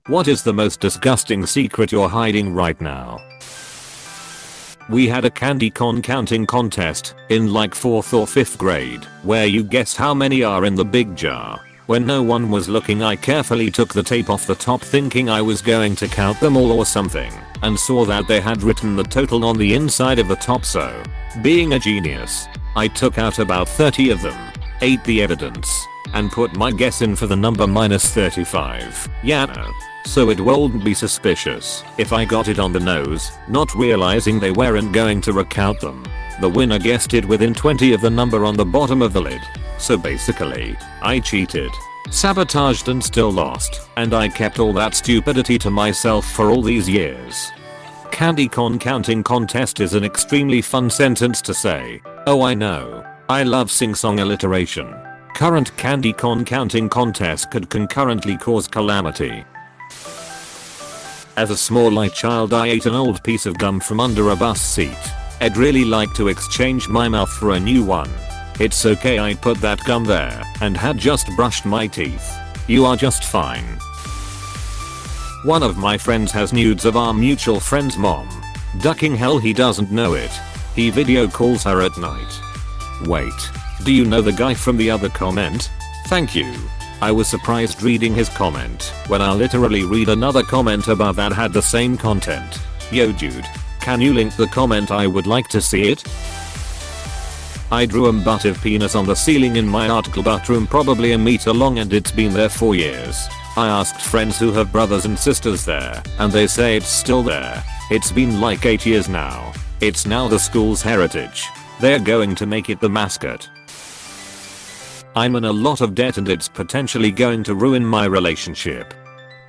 What is the most disgusting secret you're hiding right now? We had a candy corn counting contest in like 4th or 5th grade where you guess how many are in the big jar. When no one was looking, I carefully took the tape off the top thinking I was going to count them all or something, and saw that they had written the total on the inside of the top, so being a genius, I took out about 30 of them, ate the evidence, and put my guess in for the number -35. Yeah, no. So it wouldn't be suspicious if I got it on the nose, not realizing they weren't going to recount them. The winner guessed it within 20 of the number on the bottom of the lid. So basically, I cheated, sabotaged and still lost, and I kept all that stupidity to myself for all these years. Candy corn counting contest is an extremely fun sentence to say. Oh, I know. I love sing-song alliteration. Current candy corn counting contest could concurrently cause calamity. As a small child, I ate an old piece of gum from under a bus seat. I'd really like to exchange my mouth for a new one. It's okay, I put that gum there and had just brushed my teeth. You are just fine. One of my friends has nudes of our mutual friend's mom. Ducking hell, he doesn't know it. He video calls her at night. Wait, do you know the guy from the other comment? Thank you. I was surprised reading his comment when I literally read another comment above that had the same content. Yo dude, can you link the comment? I would like to see it. I drew a butt of penis on the ceiling in my art butt room, probably a meter long, and it's been there for years. I asked friends who have brothers and sisters there, and they say it's still there. It's been like 8 years now. It's now the school's heritage. They're going to make it the mascot. I'm in a lot of debt and it's potentially going to ruin my relationship.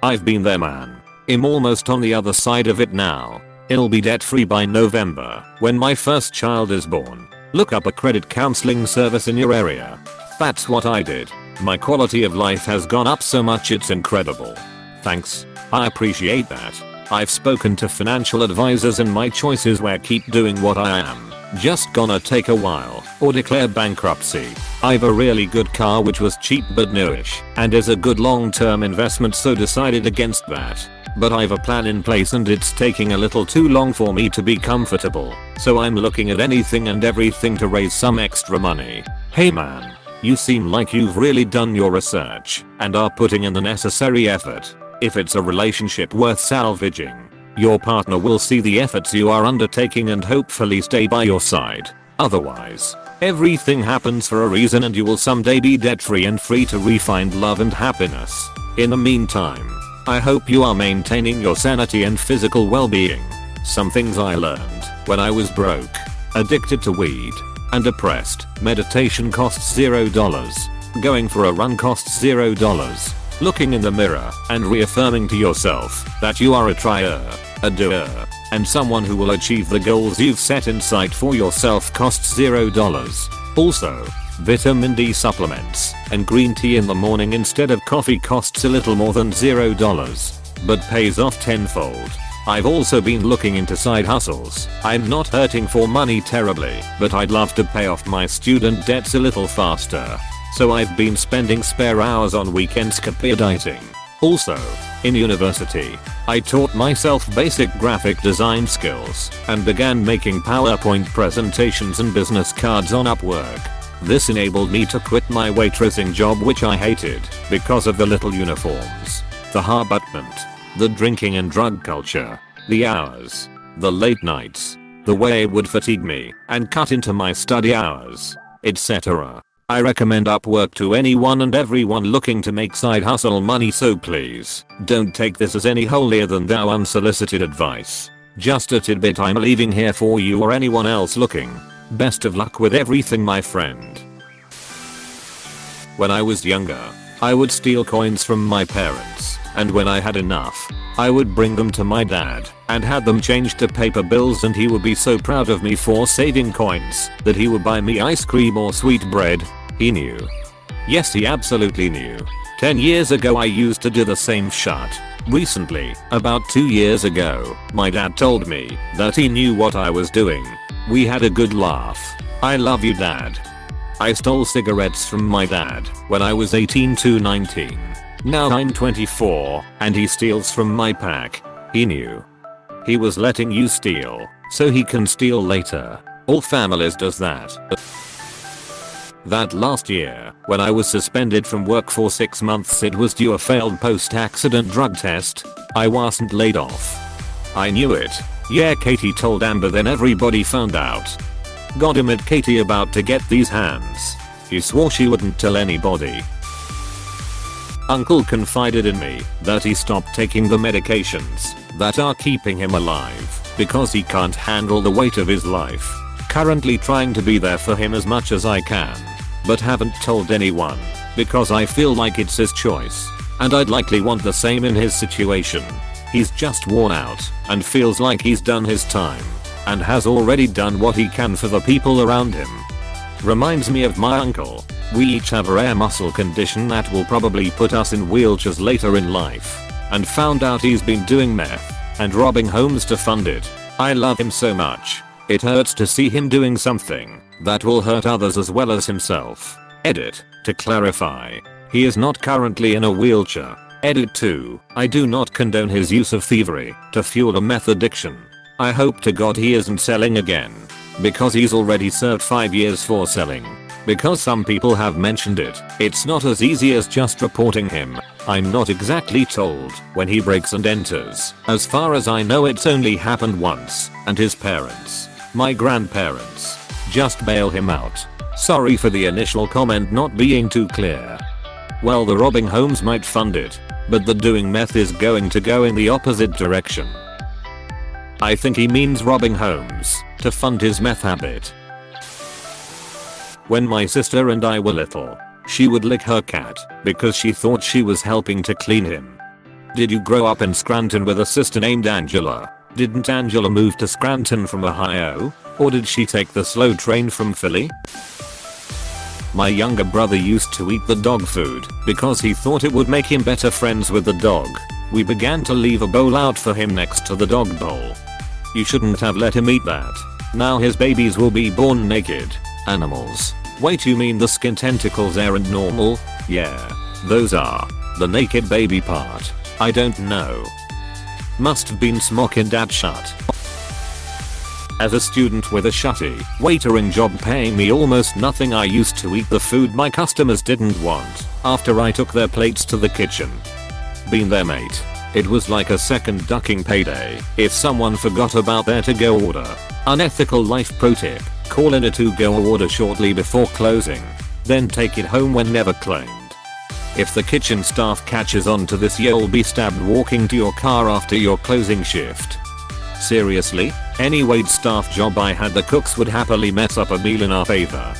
I've been there, man. I'm almost on the other side of it now. I'll be debt free by November when my first child is born. Look up a credit counseling service in your area. That's what I did. My quality of life has gone up so much, it's incredible. Thanks. I appreciate that. I've spoken to financial advisors and my choices were keep doing what I am. Just gonna take a while or declare bankruptcy. I've a really good car which was cheap but newish and is a good long-term investment, so decided against that. But I've a plan in place and it's taking a little too long for me to be comfortable, so I'm looking at anything and everything to raise some extra money. Hey man, you seem like you've really done your research and are putting in the necessary effort. If it's a relationship worth salvaging, your partner will see the efforts you are undertaking and hopefully stay by your side. Otherwise, everything happens for a reason and you will someday be debt free and free to re-find love and happiness. In the meantime, I hope you are maintaining your sanity and physical well-being. Some things I learned when I was broke, addicted to weed, and depressed. Meditation costs $0. Going for a run costs $0. Looking in the mirror and reaffirming to yourself that you are a trier, a doer, and someone who will achieve the goals you've set in sight for yourself costs $0. Also, vitamin D supplements and green tea in the morning instead of coffee costs a little more than $0, but pays off tenfold. I've also been looking into side hustles. I'm not hurting for money terribly, but I'd love to pay off my student debts a little faster. So I've been spending spare hours on weekends copywriting. Also, in university, I taught myself basic graphic design skills and began making PowerPoint presentations and business cards on Upwork. This enabled me to quit my waitressing job, which I hated because of the little uniforms, the abutment, the drinking and drug culture, the hours, the late nights, the way it would fatigue me and cut into my study hours, etc. I recommend Upwork to anyone and everyone looking to make side hustle money, so please don't take this as any holier than thou unsolicited advice. Just a tidbit I'm leaving here for you or anyone else looking. Best of luck with everything, my friend. When I was younger, I would steal coins from my parents, and when I had enough, I would bring them to my dad and had them changed to paper bills, and he would be so proud of me for saving coins that he would buy me ice cream or sweet bread. He knew. Yes, he absolutely knew. 10 years ago I used to do the same shit. Recently, about 2 years ago, my dad told me that he knew what I was doing. We had a good laugh. I love you, Dad. I stole cigarettes from my dad when I was 18 to 19. Now I'm 24 and he steals from my pack. He knew. He was letting you steal so he can steal later. All families does that. That last year, when I was suspended from work for 6 months, it was due a failed post-accident drug test. I wasn't laid off. I knew it. Yeah, Katie told Amber, then everybody found out. God damn it, Katie about to get these hands. She swore she wouldn't tell anybody. Uncle confided in me that he stopped taking the medications that are keeping him alive because he can't handle the weight of his life. Currently trying to be there for him as much as I can, but haven't told anyone because I feel like it's his choice and I'd likely want the same in his situation. He's just worn out and feels like he's done his time and has already done what he can for the people around him. Reminds me of my uncle. We each have a rare muscle condition that will probably put us in wheelchairs later in life, and found out he's been doing meth and robbing homes to fund it. I love him so much. It hurts to see him doing something that will hurt others as well as himself. Edit. To clarify, he is not currently in a wheelchair. Edit 2. I do not condone his use of thievery to fuel a meth addiction. I hope to God he isn't selling again, because he's already served 5 years for selling. Because some people have mentioned it, it's not as easy as just reporting him. I'm not exactly told when he breaks and enters. As far as I know, it's only happened once, and his parents, my grandparents, just bail him out. Sorry for the initial comment not being too clear. Well, the robbing homes might fund it, but the doing meth is going to go in the opposite direction. I think he means robbing homes to fund his meth habit. When my sister and I were little, she would lick her cat because she thought she was helping to clean him. Did you grow up in Scranton with a sister named Angela? Didn't Angela move to Scranton from Ohio? Or did she take the slow train from Philly? My younger brother used to eat the dog food because he thought it would make him better friends with the dog. We began to leave a bowl out for him next to the dog bowl. You shouldn't have let him eat that. Now his babies will be born naked. Animals. Wait, you mean the skin tentacles aren't normal? Yeah, those are. The naked baby part, I don't know. Must have been smocking dad shut. As a student with a shutty waitering job paying me almost nothing, I used to eat the food my customers didn't want after I took their plates to the kitchen. Been there, mate. It was like a second ducking payday if someone forgot about their to-go order. Unethical life pro tip: call in a to-go order shortly before closing, then take it home when never claimed. If the kitchen staff catches on to this, you'll be stabbed walking to your car after your closing shift. Seriously, any wait staff job I had, the cooks would happily mess up a meal in our favor.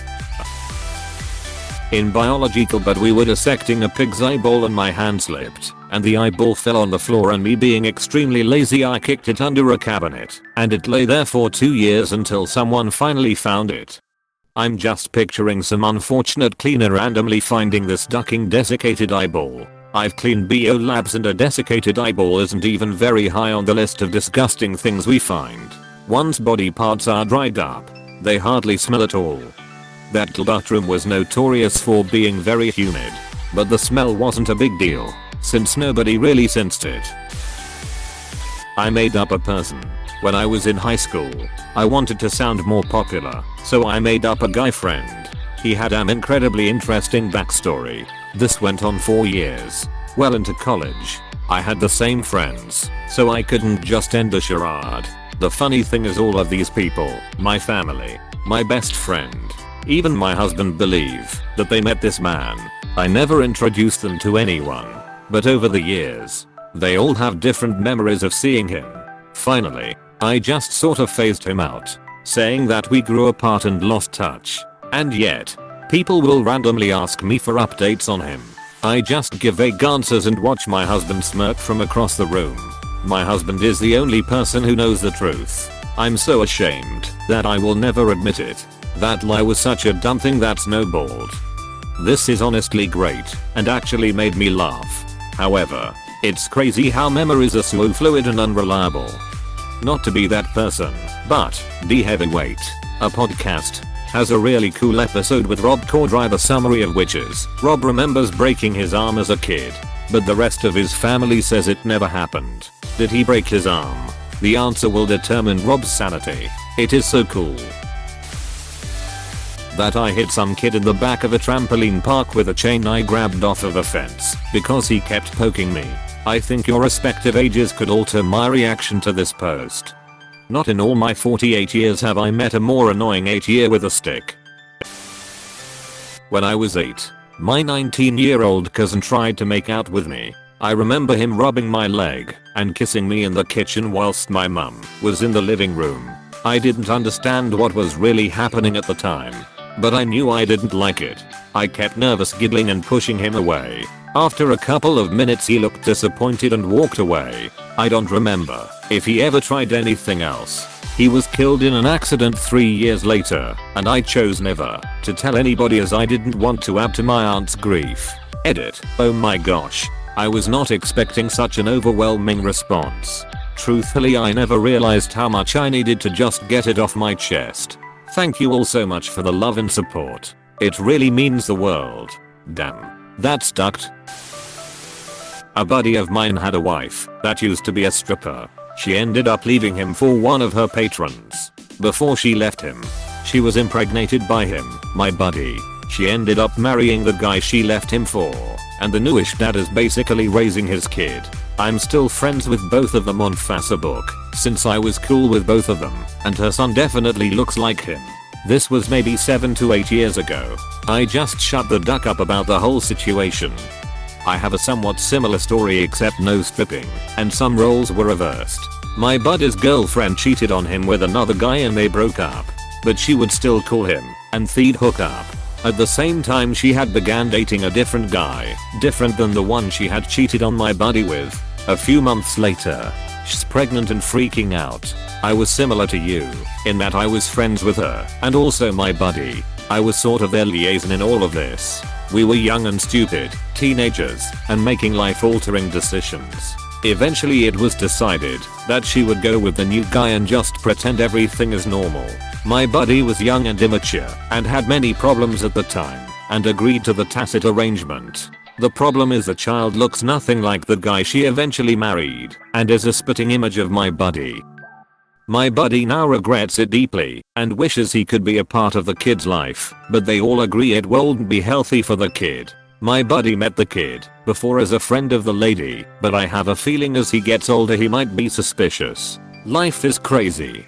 In biological, but we were dissecting a pig's eyeball and my hand slipped and the eyeball fell on the floor, and me being extremely lazy, I kicked it under a cabinet and it lay there for 2 years until someone finally found it. I'm just picturing some unfortunate cleaner randomly finding this ducking desiccated eyeball. I've cleaned BO labs and a desiccated eyeball isn't even very high on the list of disgusting things we find. Once body parts are dried up, they hardly smell at all. That bathroom was notorious for being very humid, but the smell wasn't a big deal since nobody really sensed it. I made up a person. When I was in high school, I wanted to sound more popular, so I made up a guy friend. He had an incredibly interesting backstory. This went on 4 years. Well into college, I had the same friends, so I couldn't just end the charade. The funny thing is, all of these people, my family, my best friend, even my husband, believe that they met this man. I never introduced them to anyone, but over the years, they all have different memories of seeing him. Finally, I just sort of phased him out, saying that we grew apart and lost touch. And yet, people will randomly ask me for updates on him. I just give vague answers and watch my husband smirk from across the room. My husband is the only person who knows the truth. I'm so ashamed that I will never admit it. That lie was such a dumb thing that snowballed. This is honestly great and actually made me laugh. However, it's crazy how memories are so fluid and unreliable. Not to be that person, but D Heavyweight, a podcast, has a really cool episode with Rob Corddry, the summary of which is: Rob remembers breaking his arm as a kid. but the rest of his family says it never happened. Did he break his arm? The answer will determine Rob's sanity. It is so cool that I hit some kid in the back of a trampoline park with a chain I grabbed off of a fence because he kept poking me. I think your respective ages could alter my reaction to this post. Not in all my 48 years have I met a more annoying 8-year with a stick. When I was 8, my 19-year-old cousin tried to make out with me. I remember him rubbing my leg and kissing me in the kitchen whilst my mum was in the living room. I didn't understand what was really happening at the time, but I knew I didn't like it. I kept nervous giggling and pushing him away. After a couple of minutes he looked disappointed and walked away. I don't remember if he ever tried anything else. He was killed in an accident 3 years later, and I chose never to tell anybody as I didn't want to add to my aunt's grief. Edit. Oh my gosh. I was not expecting such an overwhelming response. Truthfully, I never realized how much I needed to just get it off my chest. Thank you all so much for the love and support. It really means the world. Damn. That stuck. A buddy of mine had a wife that used to be a stripper. She ended up leaving him for one of her patrons. Before she left him, she was impregnated by him, my buddy. She ended up marrying the guy she left him for, and the newish dad is basically raising his kid. I'm still friends with both of them on Facebook, since I was cool with both of them, and her son definitely looks like him. This was maybe 7 to 8 years ago. I just shut the duck up about the whole situation. I have a somewhat similar story except no stripping, and some roles were reversed. My buddy's girlfriend cheated on him with another guy and they broke up, but she would still call him and they'd hook up. At the same time she had began dating a different guy, different than the one she had cheated on my buddy with. A few months later, she's pregnant and freaking out. I was similar to you, in that I was friends with her, and also my buddy. I was sort of their liaison in all of this. We were young and stupid, teenagers, and making life-altering decisions. Eventually it was decided that she would go with the new guy and just pretend everything is normal. My buddy was young and immature, and had many problems at the time, and agreed to the tacit arrangement. The problem is the child looks nothing like the guy she eventually married, and is a spitting image of my buddy. My buddy now regrets it deeply, and wishes he could be a part of the kid's life, but they all agree it won't be healthy for the kid. My buddy met the kid before as a friend of the lady, but I have a feeling as he gets older he might be suspicious. Life is crazy.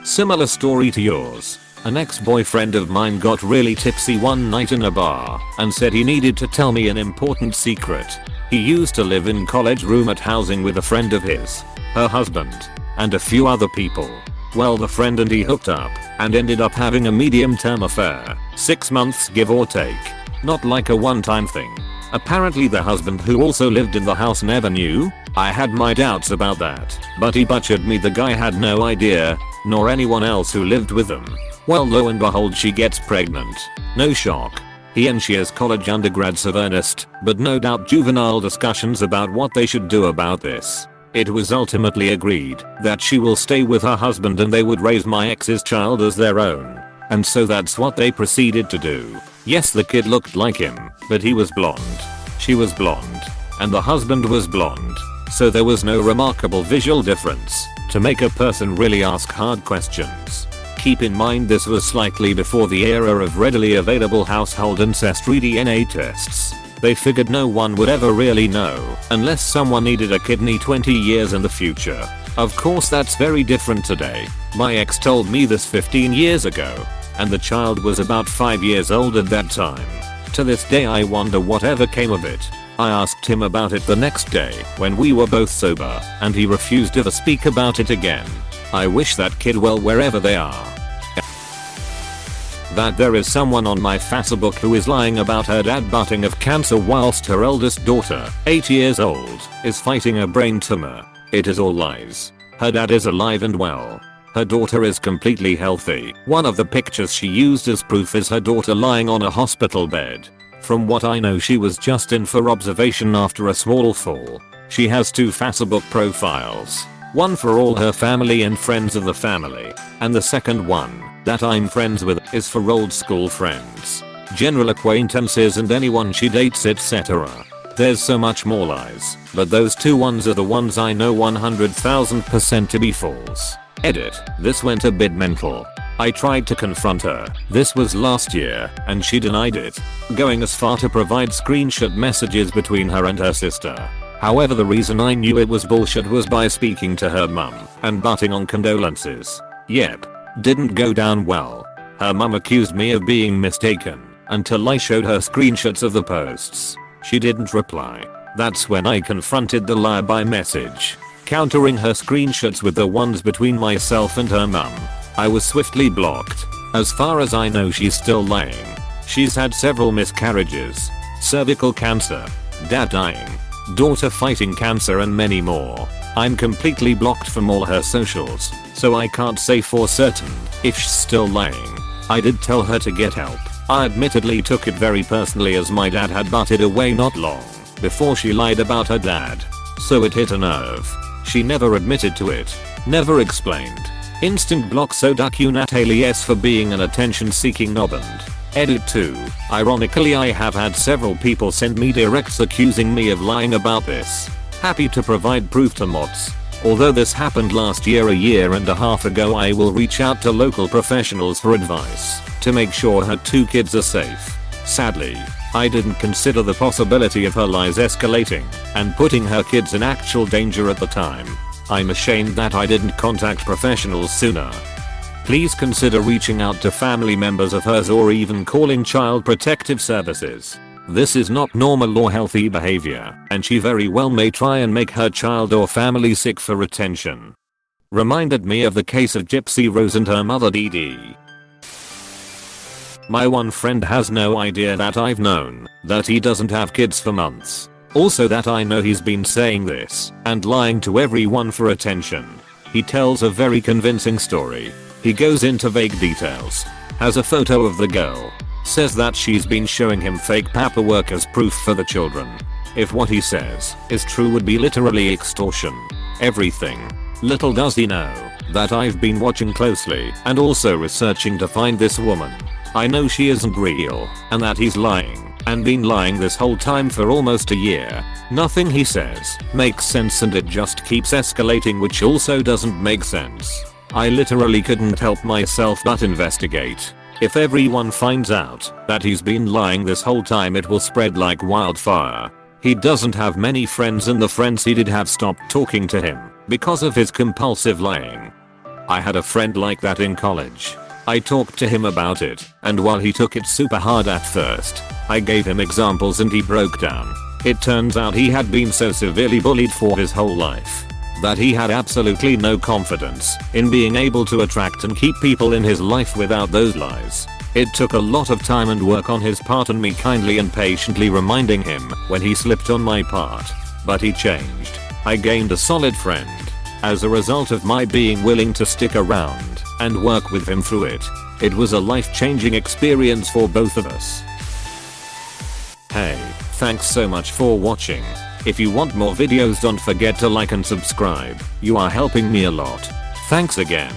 Similar story to yours. An ex-boyfriend of mine got really tipsy one night in a bar and said he needed to tell me an important secret. He used to live in college roommate housing with a friend of his, her husband, and a few other people. Well, the friend and he hooked up and ended up having a medium-term affair, 6 months give or take. Not like a one-time thing. Apparently the husband who also lived in the house never knew. I had my doubts about that, but he butchered me the guy had no idea, nor anyone else who lived with them. Well, lo and behold she gets pregnant. No shock. He and she as college undergrads have earnest, but no doubt juvenile discussions about what they should do about this. It was ultimately agreed that she will stay with her husband and they would raise my ex's child as their own. And so that's what they proceeded to do. Yes, the kid looked like him, but he was blonde. She was blonde. And the husband was blonde. So there was no remarkable visual difference to make a person really ask hard questions. Keep in mind this was slightly before the era of readily available household ancestry DNA tests. They figured no one would ever really know unless someone needed a kidney 20 years in the future. Of course that's very different today. My ex told me this 15 years ago, and the child was about 5 years old at that time. To this day I wonder whatever came of it. I asked him about it the next day when we were both sober, and he refused to ever speak about it again. I wish that kid well wherever they are. That there is someone on my Facebook who is lying about her dad dying of cancer whilst her eldest daughter, 8 years old, is fighting a brain tumor. It is all lies. Her dad is alive and well. Her daughter is completely healthy. One of the pictures she used as proof is her daughter lying on a hospital bed. From what I know she was just in for observation after a small fall. She has 2 Facebook profiles. One for all her family and friends of the family, and the second one, that I'm friends with, is for old school friends, general acquaintances and anyone she dates etc. There's so much more lies, but those two ones are the ones I know 100,000% to be false. Edit. This went a bit mental. I tried to confront her. This was last year, and she denied it, going as far to provide screenshot messages between her and her sister. However, the reason I knew it was bullshit was by speaking to her mum and butting on condolences. Yep. Didn't go down well. Her mum accused me of being mistaken until I showed her screenshots of the posts. She didn't reply. That's when I confronted the liar by message, countering her screenshots with the ones between myself and her mum. I was swiftly blocked. As far as I know, she's still lying. She's had several miscarriages, cervical cancer, dad dying, daughter fighting cancer, and many more. I'm completely blocked from all her socials, so I can't say for certain if she's still lying. I did tell her to get help. I admittedly took it very personally as my dad had butted away not long before she lied about her dad. So it hit a nerve. She never admitted to it. Never explained. Instant block, so duck you Natalies for being an attention seeking knoband. Edit 2. Ironically, I have had several people send me directs accusing me of lying about this. Happy to provide proof to mods. Although this happened last year, a year and a half ago, I will reach out to local professionals for advice to make sure her 2 kids are safe. Sadly, I didn't consider the possibility of her lies escalating and putting her kids in actual danger at the time. I'm ashamed that I didn't contact professionals sooner. Please consider reaching out to family members of hers or even calling Child Protective Services. This is not normal or healthy behavior, and she very well may try and make her child or family sick for attention. Reminded me of the case of Gypsy Rose and her mother Dee Dee. My one friend has no idea that I've known that he doesn't have kids for months. Also that I know he's been saying this and lying to everyone for attention. He tells a very convincing story. He goes into vague details, has a photo of the girl, says that she's been showing him fake paperwork as proof for the children. If what he says is true, would be literally extortion. Everything. Little does he know that I've been watching closely and also researching to find this woman. I know she isn't real and that he's lying and been lying this whole time for almost a year. Nothing he says makes sense and it just keeps escalating, which also doesn't make sense. I literally couldn't help myself but investigate. If everyone finds out that he's been lying this whole time, it will spread like wildfire. He doesn't have many friends, and the friends he did have stopped talking to him because of his compulsive lying. I had a friend like that in college. I talked to him about it, and while he took it super hard at first, I gave him examples and he broke down. It turns out he had been so severely bullied for his whole life that he had absolutely no confidence in being able to attract and keep people in his life without those lies. It took a lot of time and work on his part and me kindly and patiently reminding him when he slipped on my part. But he changed. I gained a solid friend as a result of my being willing to stick around and work with him through it. It was a life-changing experience for both of us. Hey, thanks so much for watching. If you want more videos, don't forget to like and subscribe. You are helping me a lot. Thanks again.